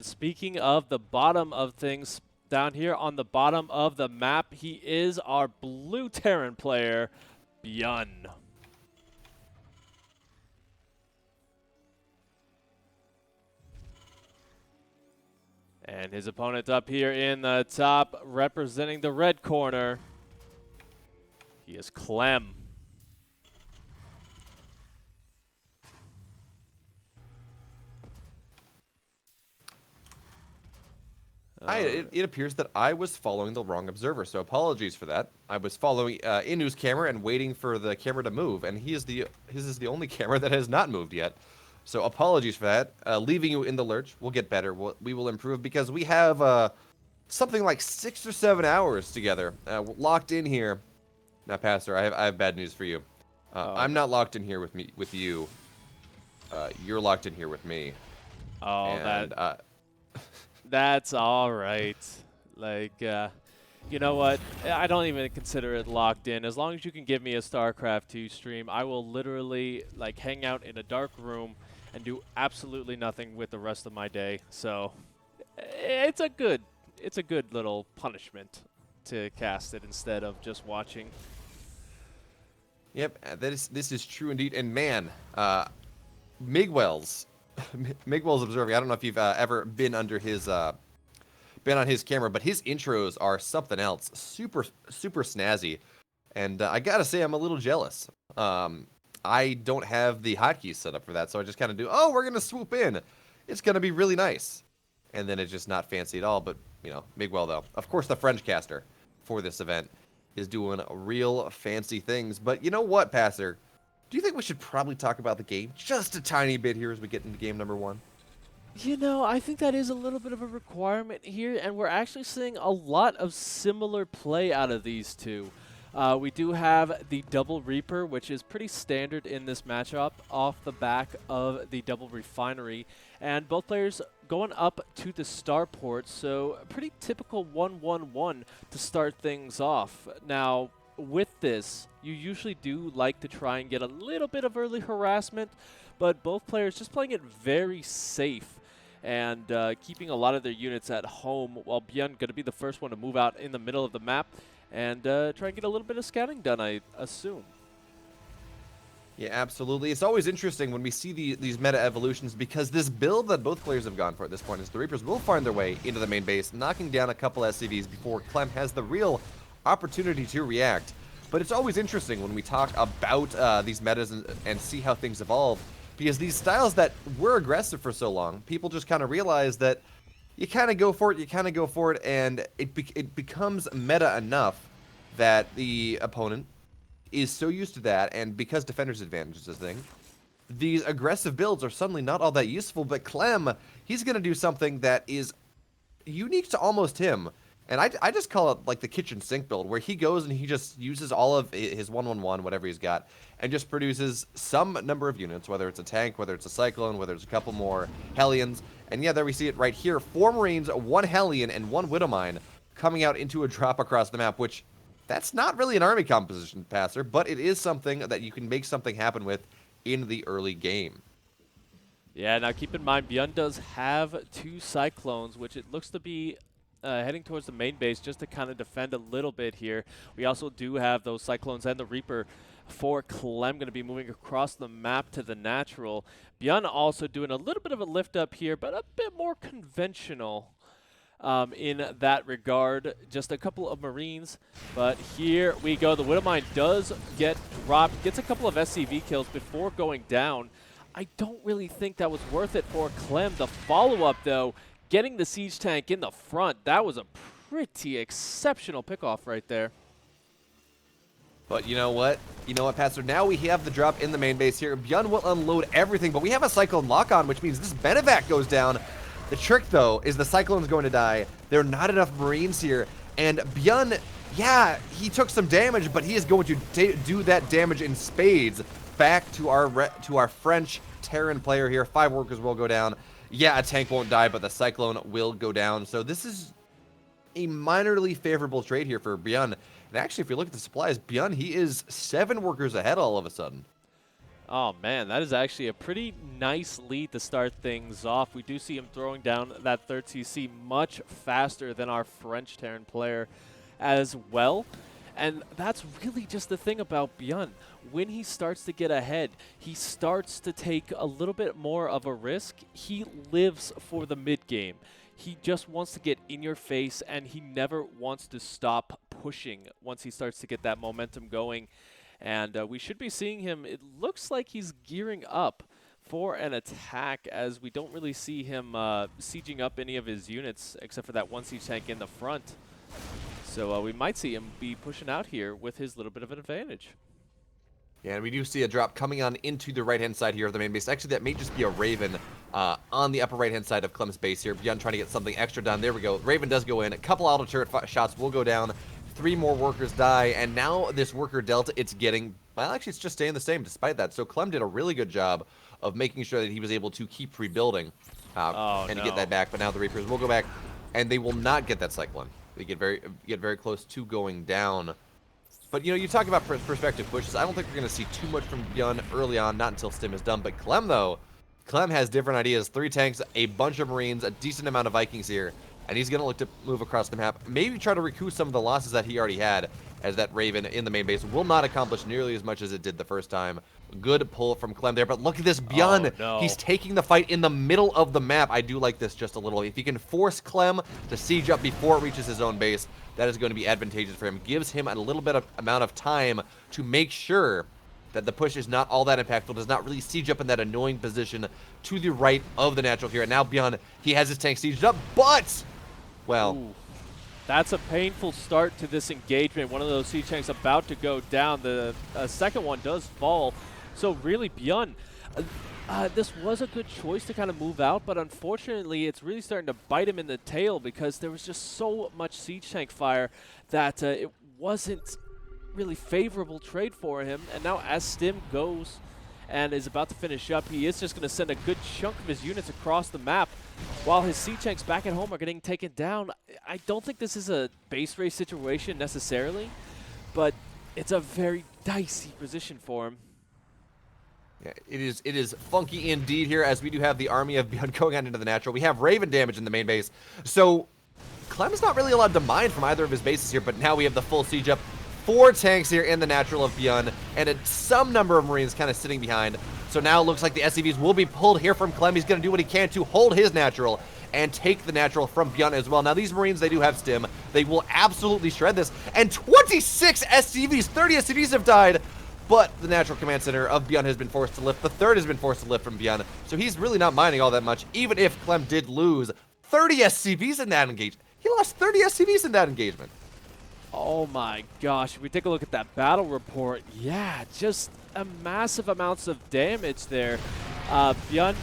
Speaking of the bottom of things, down here on the bottom of the map, he is our blue Terran player, BYUN. And his opponent up here in the top, representing the red corner, he is CLEM. It appears that I was following the wrong observer, so apologies for that. I was following Inu's camera and waiting for the camera to move, and his is the only camera that has not moved yet. So apologies for that. Leaving you in the lurch. We'll get better. We will improve because we have something like 6 or 7 hours together locked in here. Now, Pastor, I have bad news for you. I'm no. not locked in here with you. You're locked in here with me. Oh, And that's all right. Like, you know what? I don't even consider it locked in. As long as you can give me a StarCraft 2 stream, I will literally like hang out in a dark room and do absolutely nothing with the rest of my day. So, it's a good little punishment to cast it instead of just watching. Yep, this is true indeed. And man, Miguel's Miguel's observing. I don't know if you've ever been under his been on his camera, but his intros are something else. Super snazzy, and I gotta say I'm a little jealous. I don't have the hotkeys set up for that, so I just kind of do. Oh, we're gonna swoop in. It's gonna be really nice, and then it's just not fancy at all. But you know, Miguel though, of course, the French caster for this event is doing real fancy things. But you know what, Passer? Do you think we should probably talk about the game just a tiny bit here as we get into game number 1? You know, I think that is a little bit of a requirement here, and we're actually seeing a lot of similar play out of these two. We do have the Double Reaper, which is pretty standard in this matchup off the back of the Double Refinery, and both players going up to the starport, so a pretty typical 1-1-1 to start things off. Now, with this, you usually do like to try and get a little bit of early harassment, but both players just playing it very safe and keeping a lot of their units at home, while BYUN going to be the first one to move out in the middle of the map and try and get a little bit of scouting done, I assume. Yeah, absolutely. It's always interesting when we see these meta evolutions because this build that both players have gone for at this point is the Reapers will find their way into the main base, knocking down a couple SCVs before Clem has the real opportunity to react. But it's always interesting when we talk about these metas and see how things evolve, because these styles that were aggressive for so long, people just kind of realize that you kind of go for it, and it becomes meta enough that the opponent is so used to that, and because Defender's Advantage is a thing, these aggressive builds are suddenly not all that useful. But Clem, he's going to do something that is unique to almost him, and I just call it like the kitchen sink build, where he goes and he just uses all of his 1-1-1, whatever he's got, and just produces some number of units, whether it's a tank, whether it's a Cyclone, whether it's a couple more Hellions. And yeah, there we see it right here. 4 Marines, 1 Hellion, and 1 Widowmine coming out into a drop across the map, which that's not really an army composition, Passer, but it is something that you can make something happen with in the early game. Yeah, now keep in mind, BYUN does have 2 Cyclones, which it looks to be heading towards the main base just to kind of defend a little bit here. We also do have those Cyclones and the Reaper for Clem going to be moving across the map to the natural. BYUN also doing a little bit of a lift up here, but a bit more conventional in that regard. Just a couple of Marines, but here we go. The Widowmine does get dropped, gets a couple of SCV kills before going down. I don't really think that was worth it for Clem. The follow-up, though, getting the siege tank in the front, that was a pretty exceptional pickoff right there. But you know what? Pastor? Now we have the drop in the main base here. BYUN will unload everything, but we have a Cyclone lock-on, which means this Benevac goes down. The trick, though, is the Cyclone's going to die. There are not enough Marines here, and BYUN, yeah, he took some damage, but he is going to do that damage in spades back to our French Terran player here. 5 workers will go down. Yeah, a tank won't die, but the Cyclone will go down. So this is a minorly favorable trade here for BYUN. And actually, if you look at the supplies, BYUN, he is 7 workers ahead all of a sudden. Oh man, that is actually a pretty nice lead to start things off. We do see him throwing down that third TC much faster than our French Terran player as well. And that's really just the thing about BYUN. When he starts to get ahead, he starts to take a little bit more of a risk. He lives for the mid game. He just wants to get in your face, and he never wants to stop pushing once he starts to get that momentum going. And we should be seeing him. It looks like he's gearing up for an attack, as we don't really see him sieging up any of his units except for that one siege tank in the front. So we might see him be pushing out here with his little bit of an advantage. Yeah, and we do see a drop coming on into the right-hand side here of the main base. Actually, that may just be a Raven on the upper right-hand side of Clem's base here. BYUN trying to get something extra done. There we go. Raven does go in. A couple auto turret shots will go down. 3 more workers die, and now this worker delta, it's getting, well, actually, it's just staying the same despite that. So Clem did a really good job of making sure that he was able to keep rebuilding and get that back. But now the Reapers will go back, and they will not get that Cyclone. They get very close to going down. But, you know, you talk about perspective pushes. I don't think we're going to see too much from BYUN early on, not until Stim is done. But Clem, though, Clem has different ideas. 3 tanks, a bunch of Marines, a decent amount of Vikings here. And he's going to look to move across the map. Maybe try to recoup some of the losses that he already had, as that Raven in the main base will not accomplish nearly as much as it did the first time. Good pull from Clem there, but look at this BYUN. Oh, no. He's taking the fight in the middle of the map. I do like this just a little. If he can force Clem to siege up before it reaches his own base, that is going to be advantageous for him. Gives him a little bit of amount of time to make sure that the push is not all that impactful, does not really siege up in that annoying position to the right of the natural here. And now BYUN, he has his tank sieged up, but, well, ooh, that's a painful start to this engagement. One of those siege tanks about to go down. The second one does fall. So really, BYUN, this was a good choice to kind of move out, but unfortunately, it's really starting to bite him in the tail because there was just so much siege tank fire that it wasn't really favorable trade for him. And now as Stim goes and is about to finish up, he is just going to send a good chunk of his units across the map while his siege tanks back at home are getting taken down. I don't think this is a base race situation necessarily, but it's a very dicey position for him. Yeah, it is funky indeed here, as we do have the army of BYUN going on into the natural. We have Raven damage in the main base. So Clem's not really allowed to mine from either of his bases here, but now we have the full siege up. 4 tanks here in the natural of BYUN, and some number of Marines kind of sitting behind. So now it looks like the SCVs will be pulled here from Clem. He's going to do what he can to hold his natural and take the natural from BYUN as well. Now these Marines, they do have Stim. They will absolutely shred this. And 26 SCVs, 30 SCVs have died. But the natural command center of BYUN has been forced to lift. The third has been forced to lift from BYUN. So he's really not mining all that much, even if Clem did lose 30 SCVs in that engagement. He lost 30 SCVs in that engagement. Oh my gosh, if we take a look at that battle report, yeah, just a massive amounts of damage there. BYUN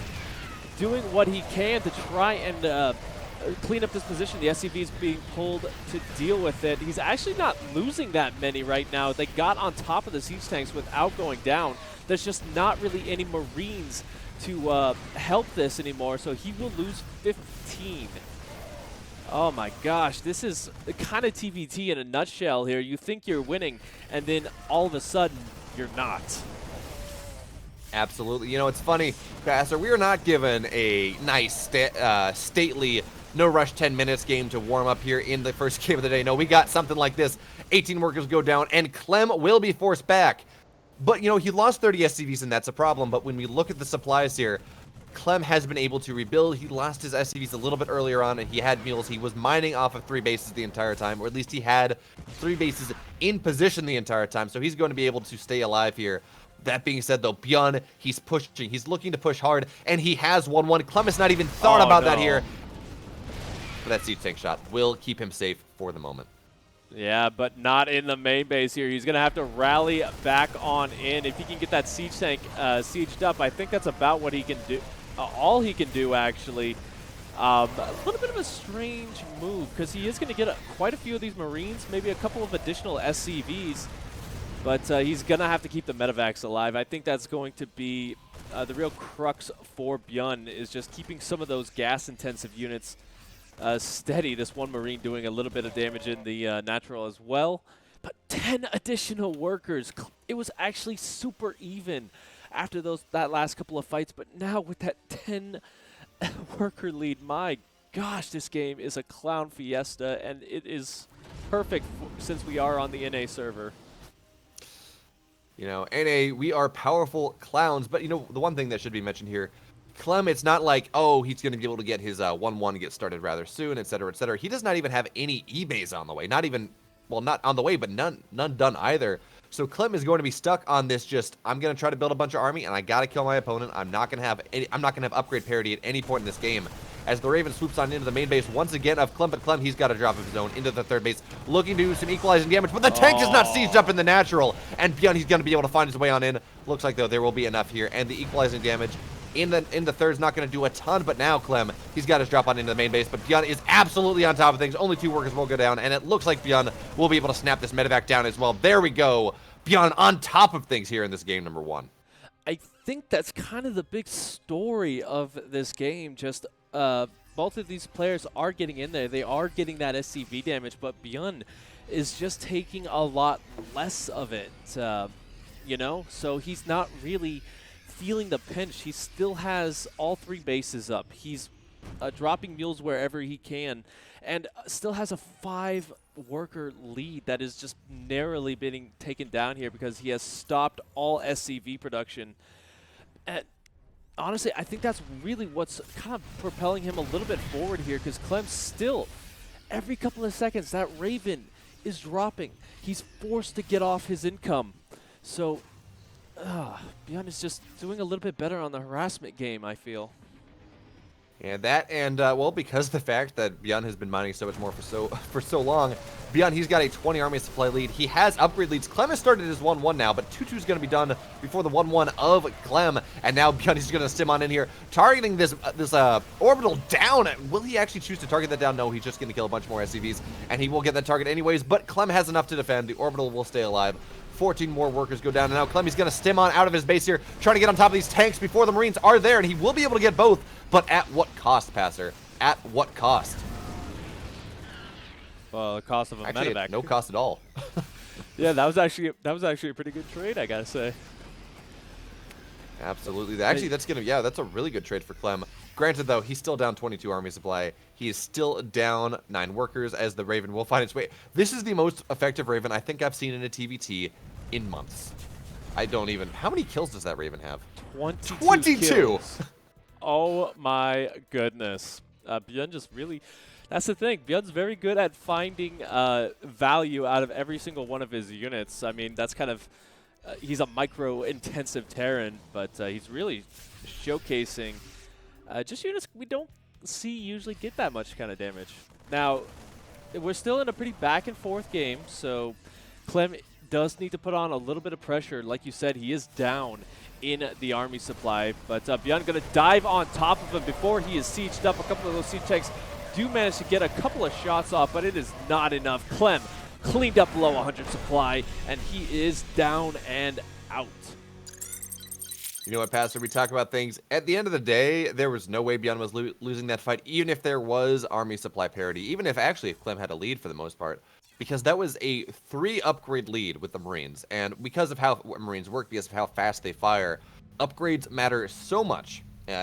doing what he can to try and clean up this position. The SCV is being pulled to deal with it. He's actually not losing that many right now. They got on top of the siege tanks without going down. There's just not really any Marines to help this anymore, so he will lose 15. Oh my gosh, this is kind of TVT in a nutshell here. You think you're winning, and then all of a sudden, you're not. Absolutely. You know, it's funny, Pastor, we are not given a nice, stately, no-rush 10 minutes game to warm up here in the first game of the day. No, we got something like this. 18 workers go down, and Clem will be forced back. But, you know, he lost 30 SCVs, and that's a problem. But when we look at the supplies here, Clem has been able to rebuild. He lost his SCVs a little bit earlier on, and he had mules. He was mining off of 3 bases the entire time, or at least he had 3 bases in position the entire time, so he's going to be able to stay alive here. That being said, though, BYUN, he's pushing. He's looking to push hard, and he has 1-1. Clem has not even thought about that here. But that siege tank shot will keep him safe for the moment. Yeah, but not in the main base here. He's going to have to rally back on in. If he can get that siege tank sieged up, I think that's about what he can do. All he can do, actually. A little bit of a strange move, because he is going to get quite a few of these Marines, maybe a couple of additional SCVs, but he's going to have to keep the medevacs alive. I think that's going to be the real crux for BYUN, is just keeping some of those gas-intensive units steady. This one Marine doing a little bit of damage in the natural as well, but 10 additional workers. It was actually super even. after that last couple of fights. But now with that 10 worker lead, my gosh, this game is a clown fiesta, and it is perfect since we are on the NA server. You know, NA, we are powerful clowns, but you know, the one thing that should be mentioned here, Clem, it's not like, oh, he's going to be able to get his 1-1 get started rather soon, etc., etc. He does not even have any eBays on the way. Not even, well, not on the way, but none done either. So Clem is going to be stuck on this just, I'm going to try to build a bunch of army, and I got to kill my opponent. I'm not going to have upgrade parity at any point in this game. As the Raven swoops on into the main base once again of Clem, but Clem, he's got a drop of his own into the third base, looking to do some equalizing damage, but the tank is not seized up in the natural, and BYUN, he's going to be able to find his way on in. Looks like, though, there will be enough here, and the equalizing damage in the third is not going to do a ton, but now Clem, he's got his drop on into the main base, but BYUN is absolutely on top of things. Only 2 workers will go down, and it looks like BYUN will be able to snap this medevac down as well. There we go. BYUN on top of things here in this game number 1. I think that's kind of the big story of this game. Just both of these players are getting in there. They are getting that SCV damage, but BYUN is just taking a lot less of it, you know? So he's not really feeling the pinch. He still has all 3 bases up. He's dropping mules wherever he can, and still has a 5 worker lead that is just narrowly being taken down here because he has stopped all SCV production. And honestly, I think that's really what's kind of propelling him a little bit forward here, because Clem still, every couple of seconds, that Raven is dropping. He's forced to get off his income. So BeoMulf is just doing a little bit better on the harassment game, I feel. And that, and well, because of the fact that BeoMulf has been mining so much more for so long, BeoMulf, he's got a 20 army supply lead. He has upgrade leads. Clem has started his 1-1 now, but 2-2 is going to be done before the 1-1 of Clem. And now BeoMulf is going to stim on in here, targeting this orbital down. Will he actually choose to target that down? No, he's just going to kill a bunch more SCVs, and he will get that target anyways. But Clem has enough to defend. The orbital will stay alive. 14 more workers go down, and now Clem, he's going to stim on out of his base here, trying to get on top of these tanks before the Marines are there, and he will be able to get both, but at what cost, Passer? At what cost? Well, the cost of a medevac. No cost at all. Yeah, that was actually a pretty good trade, I gotta say. Absolutely. Actually, that's a really good trade for Clem. Granted, though, he's still down 22 army supply. He is still down 9 workers as the Raven will find its way. This is the most effective Raven I think I've seen in a TVT in months. I don't even... How many kills does that Raven have? 22 kills. Oh my goodness. BeoMulf just really... That's the thing. BeoMulf's very good at finding value out of every single one of his units. I mean, that's kind of... he's a micro-intensive Terran, but he's really showcasing just units we don't see usually get that much kind of damage. Now, we're still in a pretty back-and-forth game, so Clem does need to put on a little bit of pressure. Like you said, he is down in the army supply, but BeoMulf going to dive on top of him before he is sieged up. A couple of those siege tanks do manage to get a couple of shots off, but it is not enough. Clem cleaned up below 100 supply, and he is down and out. You know what, Pastor? We talk about things. At the end of the day, there was no way BeoMulf was losing that fight, even if there was army supply parity, even if actually Clem had a lead for the most part, because that was a 3 upgrade lead with the Marines. And because of how Marines work, because of how fast they fire, upgrades matter so much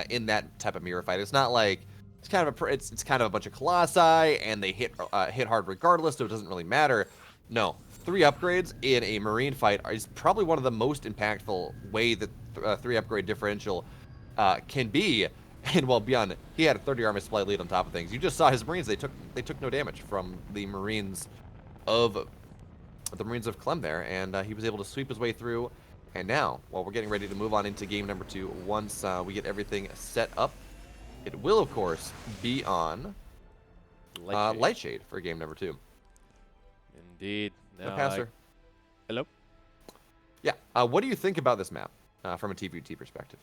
in that type of mirror fight. It's not like it's kind of a bunch of colossi and they hit hard regardless, so it doesn't really matter. No, 3 upgrades in a Marine fight is probably one of the most impactful way that 3 upgrade differential can be. And well, BeoMulf, he had a 30 army supply lead on top of things. You just saw his Marines; they took no damage from the Marines of Clem there, and he was able to sweep his way through. And now, while we're getting ready to move on into game number 2, once we get everything set up, it will of course be on Lightshade for game number 2. Indeed. No, Passer. Hello. Yeah. What do you think about this map from a TVT perspective?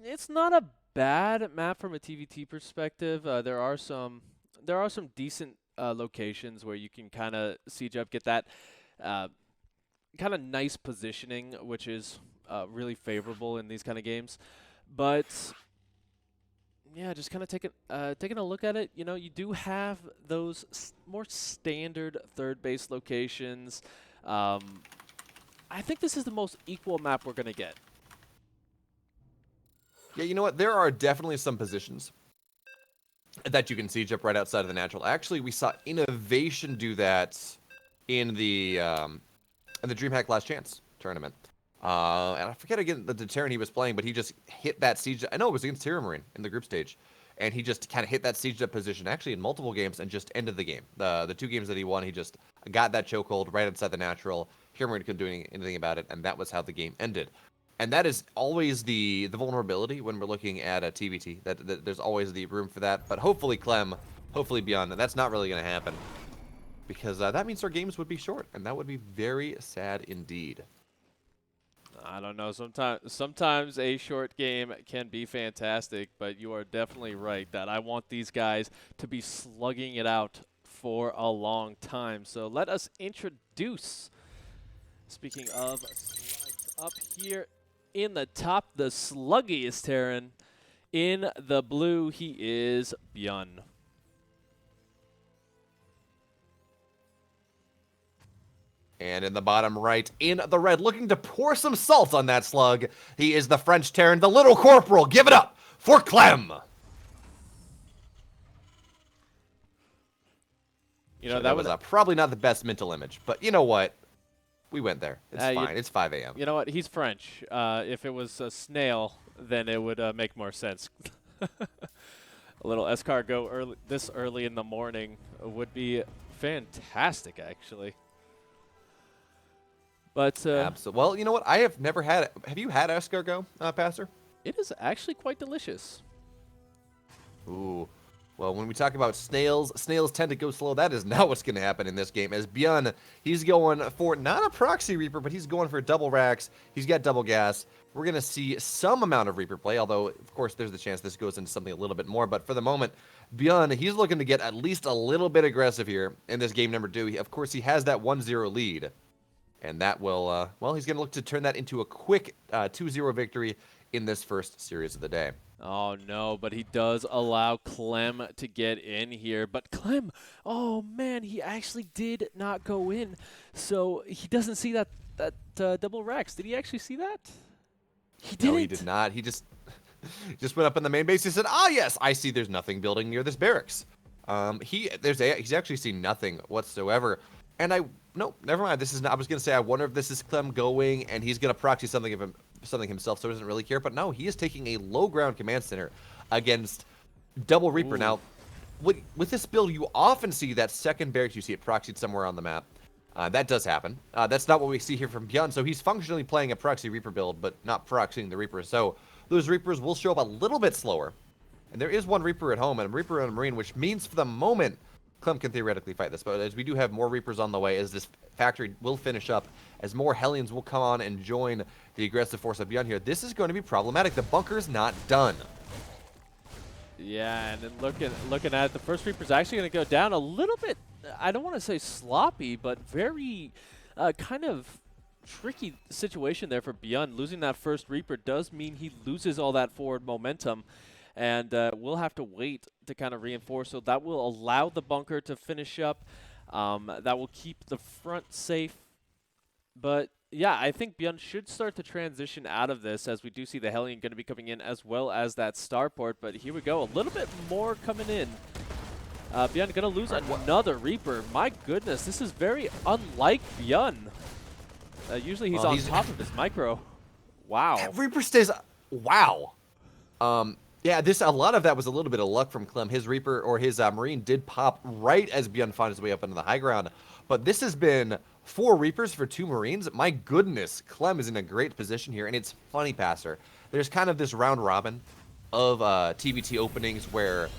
It's not a bad map from a TVT perspective. There are some decent locations where you can kind of siege up, get that kind of nice positioning, which is really favorable in these kind of games. But yeah, just kind of taking a look at it, you know, you do have those more standard third base locations. I think this is the most equal map we're going to get. Yeah, you know what? There are definitely some positions that you can siege up right outside of the natural. Actually, we saw Innovation do that in the DreamHack Last Chance tournament. And I forget again the Terran he was playing, but he just hit that siege. I know it was against Terra Marine in the group stage. And he just kind of hit that siege up position, actually in multiple games, and just ended the game. The 2 games that he won, he just got that chokehold right outside the natural. Terra Marine couldn't do anything about it, and that was how the game ended. And that is always the vulnerability when we're looking at a TBT. That there's always the room for that. But hopefully CLEM, hopefully BYUN, that's not really going to happen. Because that means our games would be short, and that would be very sad indeed. I don't know. Sometimes a short game can be fantastic, but you are definitely right that I want these guys to be slugging it out for a long time. So let us introduce, speaking of slugs, up here in the top, the sluggiest Terran. In the blue, he is BYUN. And in the bottom right, in the red, looking to pour some salt on that slug, he is the French Terran, the Little Corporal. Give it up for CLEM. You know, that was probably not the best mental image, but you know what? We went there. It's fine. It's 5 a.m. You know what? He's French. If it was a snail, then it would make more sense. A little escargot this early in the morning would be fantastic, actually. But absolutely. Well, you know what? I have never had it. Have you had escargot, Pastor? It is actually quite delicious. Ooh. Well, when we talk about snails tend to go slow. That is not what's going to happen in this game. As BYUN, he's going for not a proxy Reaper, but he's going for double racks. He's got double gas. We're going to see some amount of Reaper play, although, of course, there's the chance this goes into something a little bit more. But for the moment, BYUN, he's looking to get at least a little bit aggressive here in this game number 2. Of course, he has that 1-0 lead. And that will, well, he's going to look to turn that into a quick 2-0 victory in this first series of the day. Oh, no, but he does allow CLEM to get in here. But CLEM, oh, man, he actually did not go in. So he doesn't see that double racks. Did he actually see that? He didn't. No, he did not. He just went up in the main base. He said, ah, yes, I see there's nothing building near this barracks. He's actually seen nothing whatsoever. And no, never mind. This is not, I was going to say, I wonder if this is CLEM going and he's going to proxy something himself, so he doesn't really care. But no, he is taking a low ground command center against double Reaper. Ooh. Now, with this build, you often see that second barracks, you see it proxied somewhere on the map. That does happen. That's not what we see here from BYUN. So he's functionally playing a proxy Reaper build, but not proxying the Reaper. So those Reapers will show up a little bit slower. And there is one Reaper at home and a Reaper on a Marine, which means for the moment, CLEM can theoretically fight this, but as we do have more Reapers on the way, as this factory will finish up, as more Hellions will come on and join the aggressive force of BYUN here, this is going to be problematic. The bunker's not done. Yeah, and then looking at it, the first Reaper's actually going to go down a little bit, I don't want to say sloppy, but very kind of tricky situation there for BYUN. Losing that first Reaper does mean he loses all that forward momentum. And we'll have to wait to kind of reinforce. So that will allow the bunker to finish up. That will keep the front safe. But, yeah, I think BYUN should start to transition out of this, as we do see the Hellion going to be coming in, as well as that starport. But here we go. A little bit more coming in. BYUN going to lose another Reaper. My goodness, this is very unlike BYUN. Usually he's on top of his micro. Wow. Reaper stays... Wow. Yeah, a lot of that was a little bit of luck from CLEM. His Reaper or his Marine did pop right as BYUN found his way up into the high ground. But this has been 4 Reapers for 2 Marines. My goodness, CLEM is in a great position here. And it's funny, Pastor. There's kind of this round robin of TBT openings where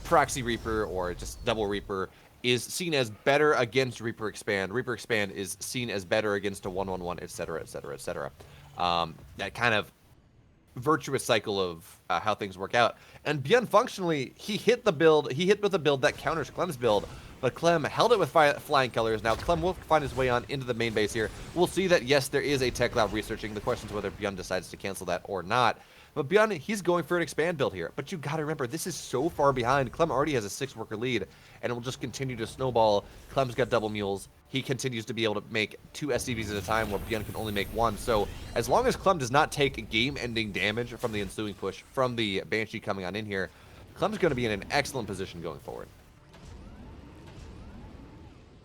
Proxy Reaper or just Double Reaper is seen as better against Reaper Expand. Reaper Expand is seen as better against a 1-1-1, etc., etc., etc. That kind of virtuous cycle of how things work out. And BYUN functionally, he hit with a build that counters CLEM's build, but CLEM held it with flying colors. Now CLEM will find his way on into the main base here. We'll see that, yes, there is a tech lab researching. The question is whether BYUN decides to cancel that or not. But BeoMulf, he's going for an expand build here. But you got to remember, this is so far behind. Clem already has a 6-worker lead, and it will just continue to snowball. Clem's got double mules. He continues to be able to make 2 SCVs at a time, where BeoMulf can only make 1. So as long as Clem does not take game-ending damage from the ensuing push from the Banshee coming on in here, Clem's going to be in an excellent position going forward.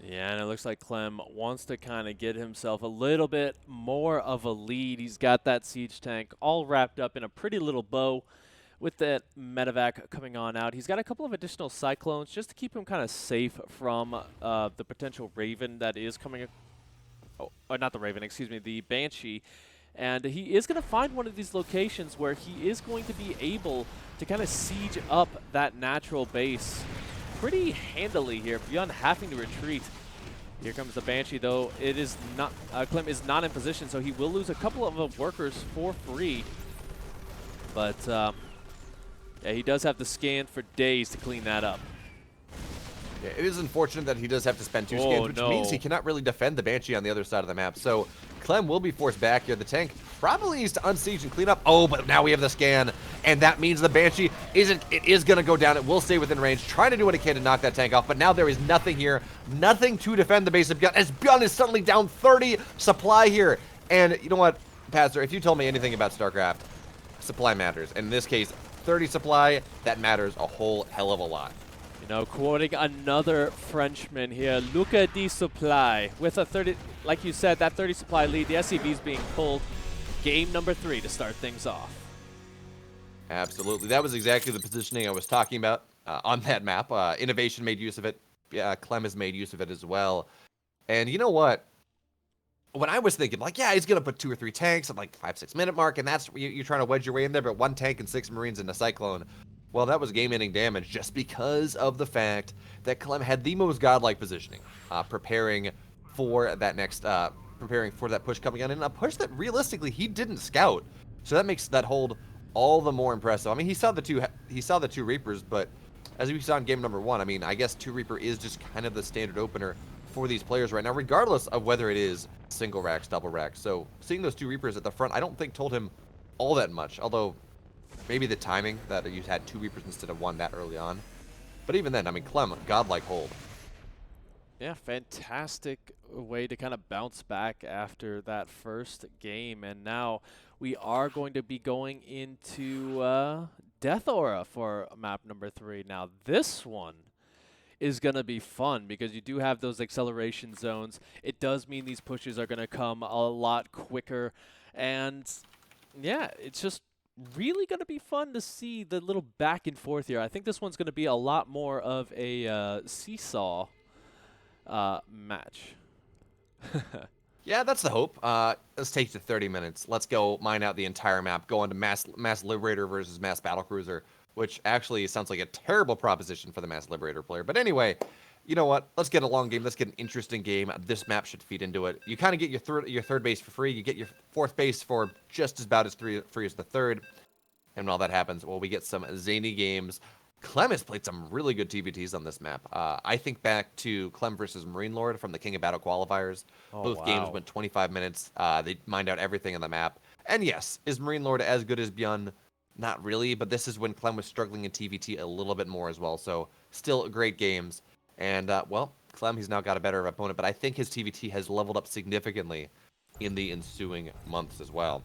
Yeah, and it looks like Clem wants to kind of get himself a little bit more of a lead. He's got that siege tank all wrapped up in a pretty little bow with that medevac coming on out. He's got a couple of additional cyclones just to keep him kind of safe from the potential Raven that is coming. Oh, not the Raven, excuse me, the Banshee. And he is going to find one of these locations where he is going to be able to kind of siege up that natural base pretty handily here. BeoMulf having to retreat. Here comes the Banshee, though. It is not. Clem is not in position, so he will lose a couple of workers for free. But yeah, he does have to scan for days to clean that up. Yeah, it is unfortunate that he does have to spend 2 scans, which means he cannot really defend the Banshee on the other side of the map. So Clem will be forced back here. The tank probably needs to unsiege and clean up. Oh, but now we have the scan, and that means the Banshee is going to go down. It will stay within range, trying to do what it can to knock that tank off. But now there is nothing here, nothing to defend the base of BeoMulf, as BeoMulf is suddenly down 30 supply here. And you know what, Pastor, if you told me anything about StarCraft, supply matters. And in this case, 30 supply, that matters a whole hell of a lot. You know, quoting another Frenchman here, look at the supply. With a 30, like you said, that 30 supply lead, the SCV is being pulled. Game number 3 to start things off. Absolutely. That was exactly the positioning I was talking about on that map. Innovation made use of it. Clem has made use of it as well. And you know what? When I was thinking, like, yeah, he's going to put 2 or 3 tanks at like 5-6 minute mark, and that's you're trying to wedge your way in there, but 1 tank and 6 Marines in a Cyclone. Well, that was game-ending damage just because of the fact that Clem had the most godlike positioning, preparing for that next, preparing for that push coming on in, a push that realistically he didn't scout. So that makes that hold all the more impressive. I mean, he saw the two Reapers, but as we saw in game number 1, I mean, I guess 2 Reaper is just kind of the standard opener for these players right now, regardless of whether it is single racks, double racks. So seeing those 2 Reapers at the front, I don't think told him all that much, although maybe the timing that you had 2 Reapers instead of 1 that early on. But even then, I mean, Clem, godlike hold. Yeah, fantastic way to kind of bounce back after that first game. And now we are going to be going into Death Aura for map number 3. Now, this one is going to be fun because you do have those acceleration zones. It does mean these pushes are going to come a lot quicker. And yeah, it's just really going to be fun to see the little back and forth here. I think this one's going to be a lot more of a seesaw match. Yeah, that's the hope. Let's take it to 30 minutes. Let's go mine out the entire map, go into Mass Liberator versus Mass Battlecruiser, which actually sounds like a terrible proposition for the Mass Liberator player. But anyway, you know what? Let's get a long game. Let's get an interesting game. This map should feed into it. You kind of get your third base for free. You get your 4th base for just about as free as the 3rd. And while that happens, well, we get some zany games. Clem has played some really good TVTs on this map. I think back to Clem versus Marine Lord from the King of Battle qualifiers. Both games went 25 minutes. They mined out everything on the map. And yes, is Marine Lord as good as BeoMulf? Not really, but this is when Clem was struggling in TVT a little bit more as well. So still great games. And, well, Clem, he's now got a better opponent, but I think his TVT has leveled up significantly in the ensuing months as well.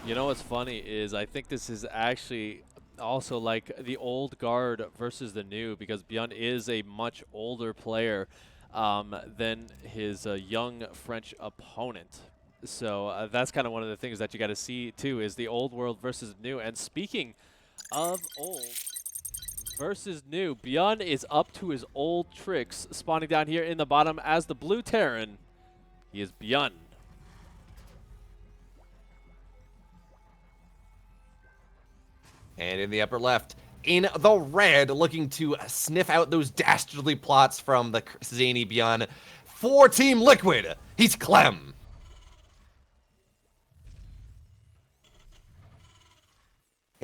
You know what's funny is I think this is actually also like the old guard versus the new, because BeoMulf is a much older player than his young French opponent. So that's kind of one of the things that you got to see too, is the old world versus new. And speaking of old versus new, BeoMulf is up to his old tricks, spawning down here in the bottom as the blue Terran. He is BeoMulf. And in the upper left, in the red, looking to sniff out those dastardly plots from the zany BeoMulf for Team Liquid, he's Clem.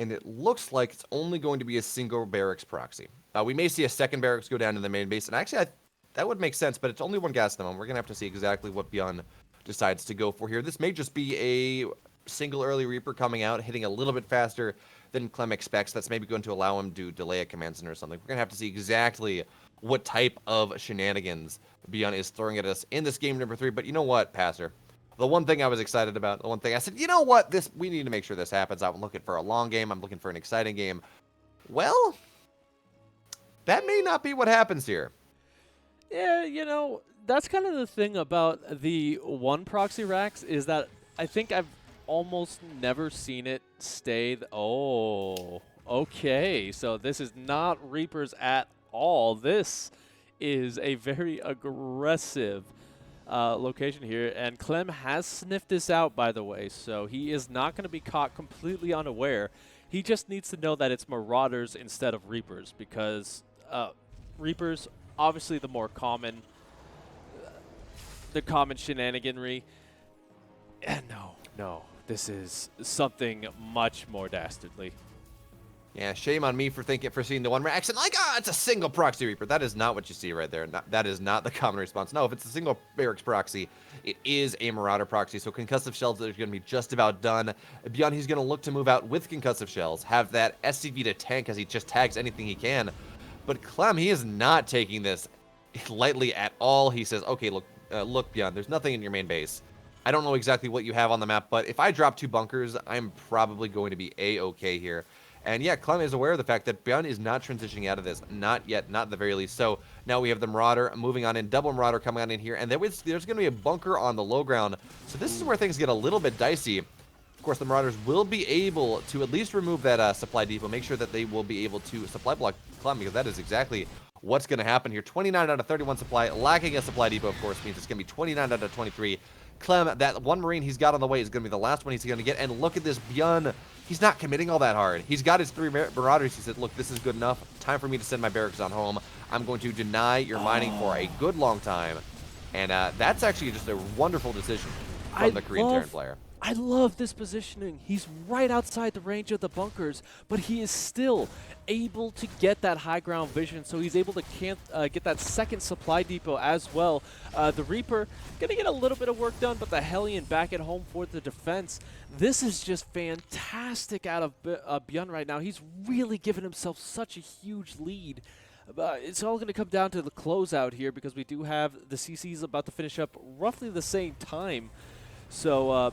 And it looks like it's only going to be a single barracks proxy. We may see a second barracks go down to the main base, and actually that would make sense, but it's only 1 gas at the moment. We're going to have to see exactly what BeoMulf decides to go for here. This may just be a single early Reaper coming out, hitting a little bit faster than Clem expects. That's maybe going to allow him to delay a command center or something. We're going to have to see exactly what type of shenanigans BYUN is throwing at us in this game number 3. But you know what, Passer? The one thing I was excited about, the one thing I said, you know what, we need to make sure this happens. I'm looking for a long game. I'm looking for an exciting game. Well, that may not be what happens here. Yeah, you know, that's kind of the thing about the one proxy racks is that I think I've almost never seen it stay. Oh, okay. So this is not Reapers at all. This is a very aggressive location here. And Clem has sniffed this out, by the way. So he is not going to be caught completely unaware. He just needs to know that it's Marauders instead of Reapers because Reapers, obviously the more common, the common shenaniganry. And no, this is something much more dastardly. Yeah, shame on me for seeing the one reaction like, it's a single proxy Reaper. That is not what you see right there. That is not the common response. No, if it's a single barracks proxy, it is a Marauder proxy. So concussive shells are going to be just about done. BeoMulf, he's going to look to move out with concussive shells, have that SCV to tank as he just tags anything he can. But Clem, he is not taking this lightly at all. He says, okay, look, BeoMulf, there's nothing in your main base. I don't know exactly what you have on the map, but if I drop 2 bunkers, I'm probably going to be A-okay here. And yeah, Clem is aware of the fact that BeoMulf is not transitioning out of this. Not yet, not at the very least. So now we have the Marauder moving on in, double Marauder coming on in here, and there's going to be a bunker on the low ground. So this is where things get a little bit dicey. Of course, the Marauders will be able to at least remove that supply depot, make sure that they will be able to supply block Clem, because that is exactly what's going to happen here. 29 out of 31 supply, lacking a supply depot, of course, means it's going to be 29 out of 23. Clem, that one Marine he's got on the way is going to be the last one he's going to get, and look at this BeoMulf. He's not committing all that hard. He's got his 3 Marauders. He said, look, this is good enough. Time for me to send my barracks on home. I'm going to deny your mining for a good long time. And that's actually just a wonderful decision from the Korean Terran player. I love this positioning. He's right outside the range of the bunkers, but he is still able to get that high ground vision, so he's able to get that second supply depot as well. The Reaper going to get a little bit of work done, but the Hellion back at home for the defense. This is just fantastic out of BeoMulf right now. He's really given himself such a huge lead. It's all going to come down to the closeout here because we do have the CCs about to finish up roughly the same time. So,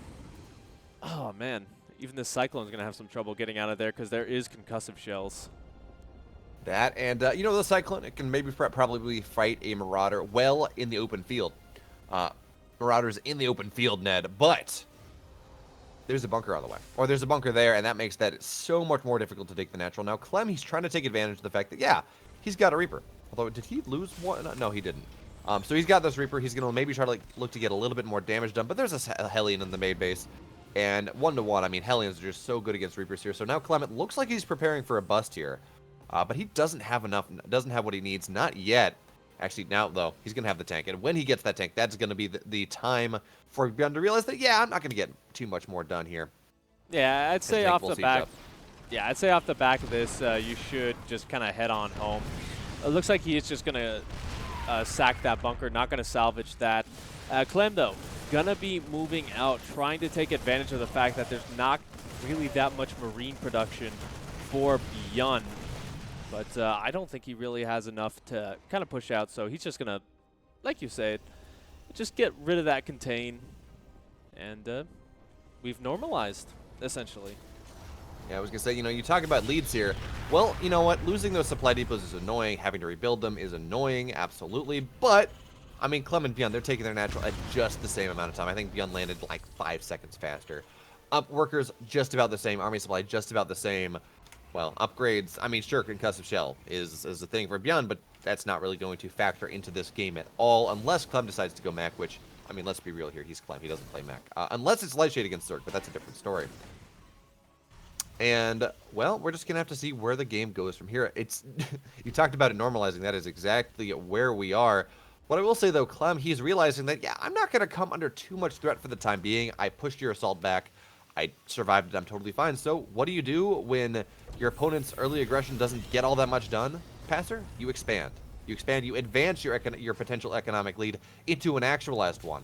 oh man, even this Cyclone's going to have some trouble getting out of there because there is concussive shells. That, and you know, the Cyclone, it can maybe probably fight a Marauder well in the open field. Marauders in the open field, Ned, but there's a bunker on the way. Or there's a bunker there, and that makes that so much more difficult to take the natural. Now, Clem, he's trying to take advantage of the fact that, yeah, he's got a Reaper. Although, did he lose one? No, he didn't. So he's got this Reaper. He's going to maybe try to look to get a little bit more damage done, but there's a Hellion in the main base. And 1-to-1, I mean, Hellions are just so good against Reapers here. So now Clement looks like he's preparing for a bust here. But he doesn't have enough, doesn't have what he needs. Not yet. Actually, now, though, he's going to have the tank. And when he gets that tank, that's going to be the time for BeoMulf to realize that, yeah, I'm not going to get too much more done here. Yeah, I'd say off the back. Yeah, I'd say off the back of this, you should just kind of head on home. It looks like he is just going to sack that bunker, not going to salvage that. Clem, though, going to be moving out, trying to take advantage of the fact that there's not really that much Marine production for BeoMulf. But I don't think he really has enough to kind of push out, so he's just going to, like you said, just get rid of that contain. And we've normalized, essentially. Yeah, I was going to say, you know, you talk about leads here. Well, you know what? Losing those supply depots is annoying. Having to rebuild them is annoying, absolutely. But, I mean, Clem and BeoMulf, they're taking their natural at just the same amount of time. I think BeoMulf landed like 5 seconds faster. Up workers, just about the same. Army supply, just about the same. Well, upgrades, I mean, sure, concussive shell is a thing for BeoMulf, but that's not really going to factor into this game at all, unless Clem decides to go Mac, which, I mean, let's be real here, he's Clem, he doesn't play Mac. Unless it's Light Shade against Zerg, but that's a different story. And, well, we're just going to have to see where the game goes from here. It's, you talked about it normalizing, that is exactly where we are. What I will say, though, Clem, he's realizing that, yeah, I'm not going to come under too much threat for the time being. I pushed your assault back. I survived it. I'm totally fine. So what do you do when your opponent's early aggression doesn't get all that much done, Passer? You expand. You expand. You advance your potential economic lead into an actualized one.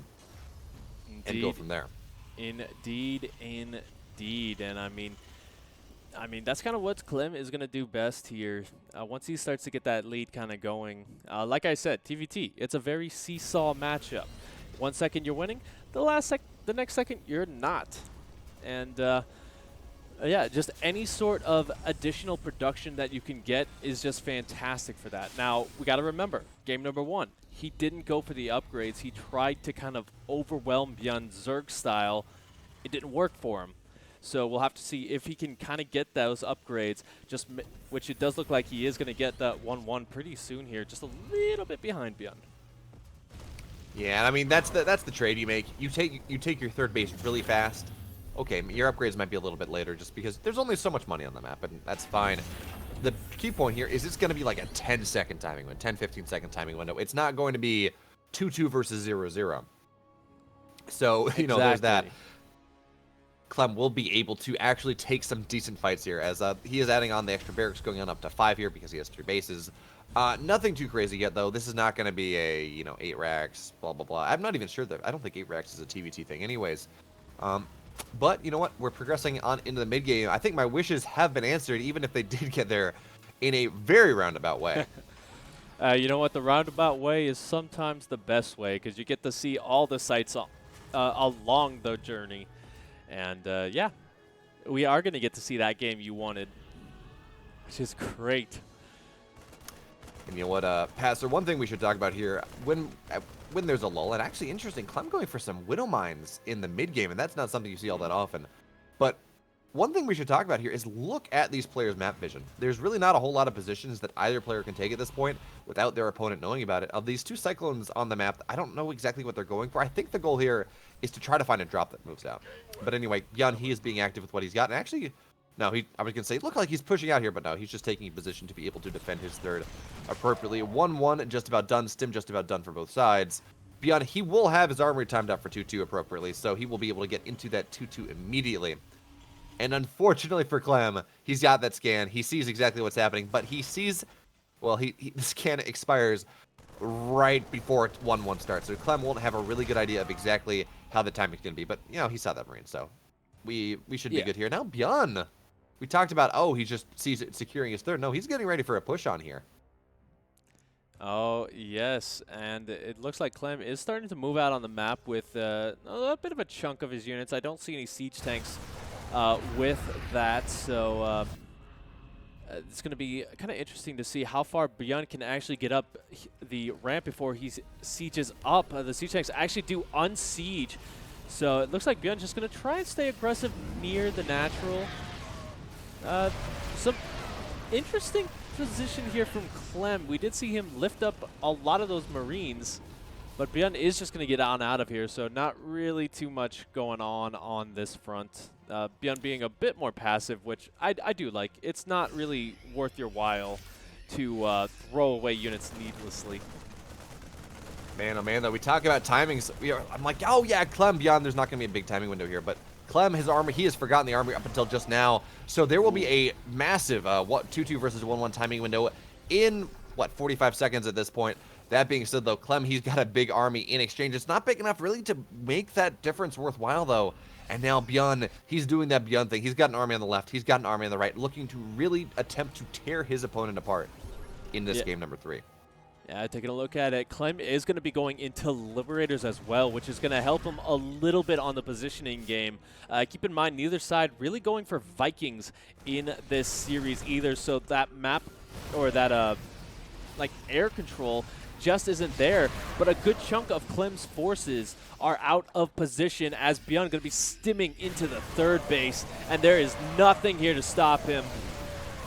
Indeed. And go from there. Indeed, indeed. And I mean, that's kind of what CLEM is going to do best here. Once he starts to get that lead kind of going, like I said, TVT, it's a very seesaw matchup. 1 second you're winning, the next second you're not. And yeah, just any sort of additional production that you can get is just fantastic for that. Now, we got to remember, game number 1, he didn't go for the upgrades. He tried to kind of overwhelm BYUN Zerg style. It didn't work for him. So we'll have to see if he can kind of get those upgrades, which it does look like he is going to get that 1-1 pretty soon here, just a little bit behind BYUN. Yeah, I mean that's the trade you make. You take your third base really fast. Okay, your upgrades might be a little bit later just because there's only so much money on the map, and that's fine. The key point here is it's going to be like a 10-second timing window, 10-15 second timing window. It's not going to be 2-2 versus 0-0. So, you know, there's that. CLEM will be able to actually take some decent fights here as he is adding on the extra barracks, going on up to 5 here because he has 3 bases. Nothing too crazy yet, though. This is not going to be a, 8 racks, blah, blah, blah. I'm not even sure that, I don't think 8 racks is a TVT thing anyways. But you know what? We're progressing on into the mid game. I think my wishes have been answered, even if they did get there in a very roundabout way. You know what? The roundabout way is sometimes the best way because you get to see all the sights along the journey. And yeah, we are going to get to see that game you wanted, which is great. And you know what, Pastor, one thing we should talk about here, when there's a lull, and actually interesting, CLEM going for some Widow Mines in the mid-game, and that's not something you see all that often. But one thing we should talk about here is look at these players' map vision. There's really not a whole lot of positions that either player can take at this point without their opponent knowing about it. Of these 2 Cyclones on the map, I don't know exactly what they're going for. I think the goal here is to try to find a drop that moves out. But anyway, BYUN, he is being active with what he's got, and actually... No, I was going to say, look like he's pushing out here, but no, he's just taking a position to be able to defend his third appropriately. 1-1, just about done. Stim just about done for both sides. BYUN, he will have his armory timed out for 2-2 appropriately, so he will be able to get into that 2-2 immediately. And unfortunately for CLEM, he's got that scan. He sees exactly what's happening, but he sees... Well, the scan expires right before 1-1 starts, so CLEM won't have a really good idea of exactly how the timing's going to be. But, you know, he saw that Marine, so we should be good here. Now, BYUN... We talked about, oh, he just sees it securing his third. No, he's getting ready for a push on here. Oh, yes. And it looks like CLEM is starting to move out on the map with a bit of a chunk of his units. I don't see any siege tanks with that. So it's going to be kind of interesting to see how far BYUN can actually get up the ramp before he sieges up. The siege tanks actually do unsiege. So it looks like BYUN's just going to try and stay aggressive near the natural. Some interesting position here from CLEM. We did see him lift up a lot of those Marines, but BYUN is just going to get on out of here, so not really too much going on this front. BYUN being a bit more passive, which I do like. It's not really worth your while to throw away units needlessly. Man, oh man, though, we talk about timings. I'm like, oh yeah, CLEM, BYUN, there's not going to be a big timing window here, but CLEM, his armor, he has forgotten the armor up until just now. So there will be a massive 2-2 versus 1-1 timing window in, 45 seconds at this point. That being said, though, CLEM, he's got a big army in exchange. It's not big enough really to make that difference worthwhile, though. And now BYUN, he's doing that BYUN thing. He's got an army on the left. He's got an army on the right, looking to really attempt to tear his opponent apart in this game number 3. Yeah, taking a look at it, CLEM is going to be going into Liberators as well, which is going to help him a little bit on the positioning game. Keep in mind, neither side really going for Vikings in this series either, so that map or that like air control just isn't there. But a good chunk of CLEM's forces are out of position as BYUN going to be stimming into the third base, and there is nothing here to stop him.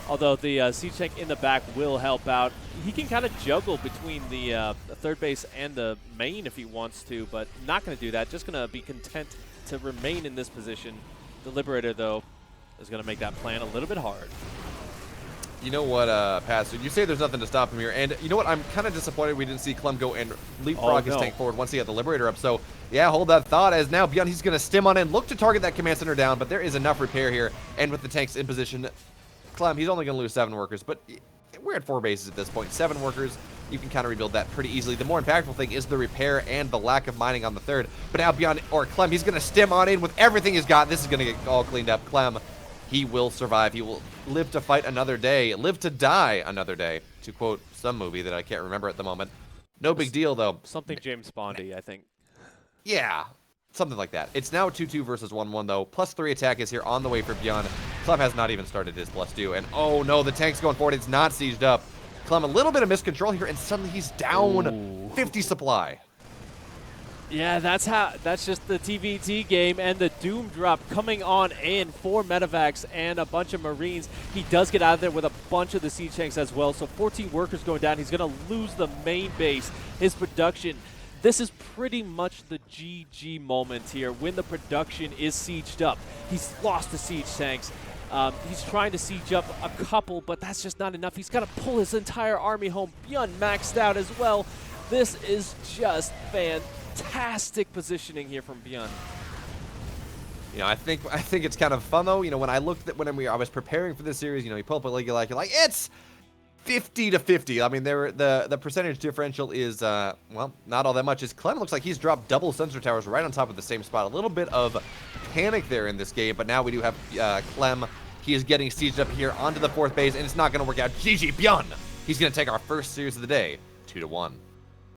Although the siege tank in the back will help out. He can kind of juggle between the third base and the main if he wants to, but not going to do that. Just going to be content to remain in this position. The Liberator, though, is going to make that plan a little bit hard. You know what, Pastor? You say there's nothing to stop him here, and you know what? I'm kind of disappointed we didn't see CLEM go and leapfrog his tank forward once he had the Liberator up. So, yeah, hold that thought, as now BYUN, he's going to stim on in, look to target that command center down, but there is enough repair here, and with the tanks in position, CLEM, he's only going to lose 7 workers, but we're at 4 bases at this point. 7 workers, you can kind of rebuild that pretty easily. The more impactful thing is the repair and the lack of mining on the third. But now BeoMulf, or CLEM, he's going to stem on in with everything he's got. This is going to get all cleaned up. CLEM, he will survive. He will live to fight another day, live to die another day, to quote some movie that I can't remember at the moment. No big deal, though. Something James Bondy, I think. Yeah, something like that. It's now 2-2 versus 1-1, though. +3 attack is here on the way for BeoMulf. CLEM has not even started his +2, and oh no, the tank's going forward. It's not sieged up. CLEM a little bit of miscontrol here, and suddenly he's down 50 supply. Yeah, that's just the TVT game, and the Doom drop coming on in for Medivacs and a bunch of Marines. He does get out of there with a bunch of the siege tanks as well, so 14 workers going down. He's going to lose the main base, his production. This is pretty much the GG moment here when the production is sieged up. He's lost the siege tanks. He's trying to siege up a couple, but that's just not enough. He's got to pull his entire army home. BYUN maxed out as well. This is just fantastic positioning here from BeoMulf. You know, I think it's kind of fun though. You know, when I looked at I was preparing for this series, you know, you pull up a league, you're like it's 50 to 50. I mean, the percentage differential is well, not all that much. As CLEM looks like he's dropped double sensor towers right on top of the same spot. A little bit of panic there in this game, but now we do have CLEM. He is getting sieged up here onto the 4th base, and it's not going to work out. GG BeoMulf. He's going to take our first series of the day, 2-1.